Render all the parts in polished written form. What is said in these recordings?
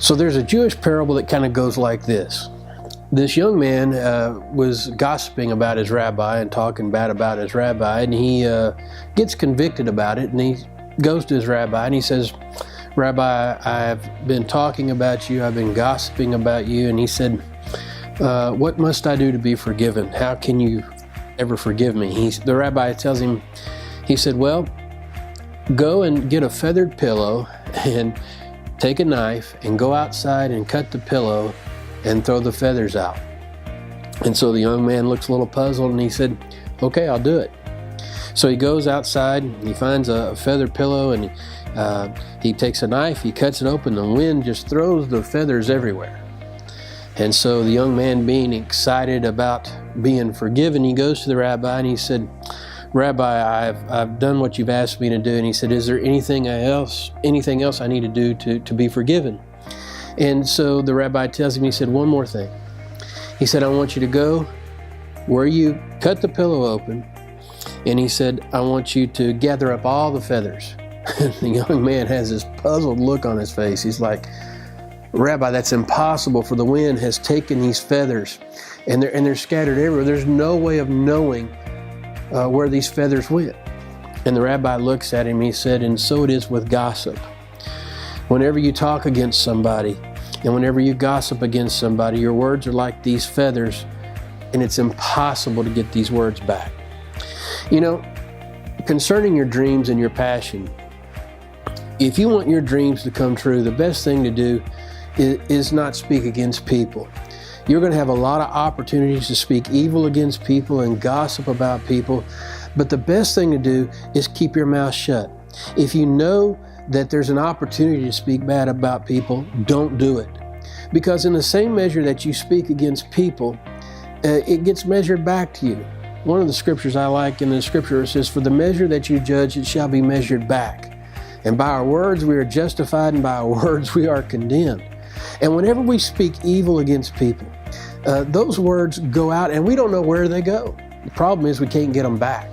So there's a Jewish parable that kind of goes like this. This young man was gossiping about his rabbi and talking bad about his rabbi, and he gets convicted about it, and he goes to his rabbi and he says, "Rabbi, I've been talking about you, I've been gossiping about you." And he said, "What must I do to be forgiven? How can you ever forgive me?" The rabbi tells him, he said, "Well, go and get a feathered pillow and take a knife and go outside and cut the pillow and throw the feathers out." And so the young man looks a little puzzled and he said, "Okay, I'll do it." So he goes outside, he finds a feather pillow, and he takes a knife, he cuts it open, the wind just throws the feathers everywhere. And so the young man, being excited about being forgiven, he goes to the rabbi and he said, "Rabbi, I've done what you've asked me to do." And he said, "Is there anything else I need to do to be forgiven?" And so the rabbi tells him, he said, "One more thing." He said, "I want you to go where you cut the pillow open, and he said, I want you to gather up all the feathers." The young man has this puzzled look on his face. He's like, "Rabbi, that's impossible, for the wind has taken these feathers and they're scattered everywhere. There's no way of knowing where these feathers went." And the rabbi looks at him, he said, "And so it is with gossip. Whenever you talk against somebody and whenever you gossip against somebody, your words are like these feathers, and it's impossible to get these words back." You know, concerning your dreams and your passion, if you want your dreams to come true, the best thing to do is not speak against people. You're going to have a lot of opportunities to speak evil against people and gossip about people, but the best thing to do is keep your mouth shut. If you know that there's an opportunity to speak bad about people, don't do it. Because in the same measure that you speak against people, it gets measured back to you. One of the scriptures I like in the scripture, it says, "For the measure that you judge, it shall be measured back. And by our words we are justified, and by our words we are condemned." And whenever we speak evil against people, those words go out and we don't know where they go. The problem is we can't get them back.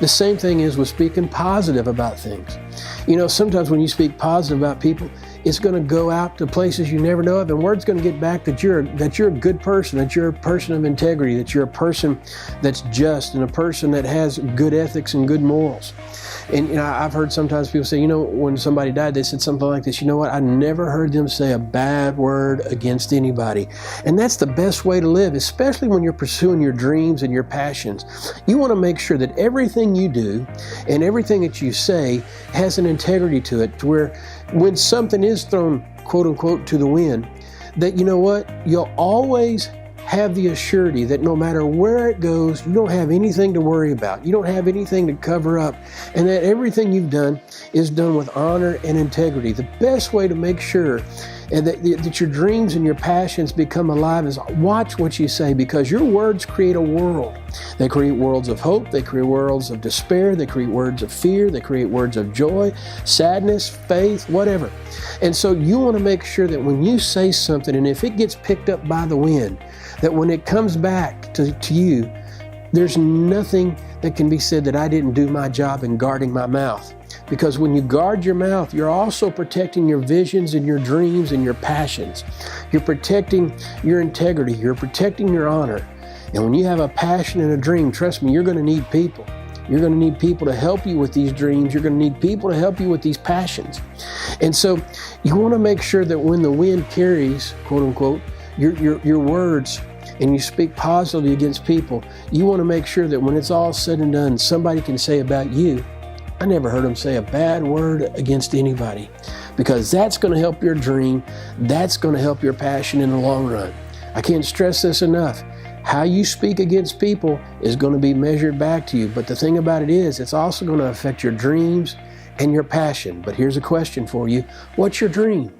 The same thing is with speaking positive about things. You know, sometimes when you speak positive about people, it's going to go out to places you never know of, and word's going to get back that you're a good person, that you're a person of integrity, that you're a person that's just, and a person that has good ethics and good morals. And you know, I've heard sometimes people say, you know, when somebody died, they said something like this: "You know what? I never heard them say a bad word against anybody." And that's the best way to live, especially when you're pursuing your dreams and your passions. You want to make sure that everything you do and everything that you say has an integrity to it, to where when something is thrown, quote unquote, to the wind, that you know what? You'll always have the assurity that no matter where it goes, you don't have anything to worry about. You don't have anything to cover up, and that everything you've done is done with honor and integrity. The best way to make sure that your dreams and your passions become alive is watch what you say, because your words create a world. They create worlds of hope, they create worlds of despair, they create words of fear, they create words of joy, sadness, faith, whatever. And so you want to make sure that when you say something, and if it gets picked up by the wind, that when it comes back to you, there's nothing that can be said that I didn't do my job in guarding my mouth. Because when you guard your mouth, you're also protecting your visions and your dreams and your passions. You're protecting your integrity. You're protecting your honor. And when you have a passion and a dream, trust me, you're going to need people. You're going to need people to help you with these dreams. You're going to need people to help you with these passions. And so you want to make sure that when the wind carries, quote unquote, your words, and you speak positively against people, you want to make sure that when it's all said and done, somebody can say about you, "I never heard him say a bad word against anybody," because that's going to help your dream. That's going to help your passion in the long run. I can't stress this enough. How you speak against people is going to be measured back to you. But the thing about it is, it's also going to affect your dreams and your passion. But here's a question for you. What's your dream?